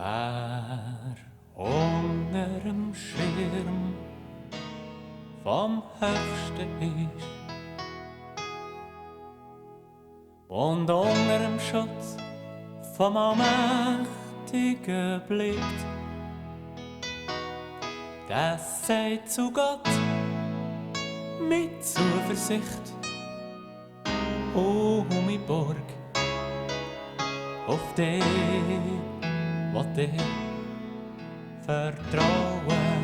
Wer unterm Schirm vom Höchsten ist und unterm Schutz vom Allmächtigen blickt, der sagt zu Gott mit Zuversicht: O meine Burg, auf dich will ich vertrauen.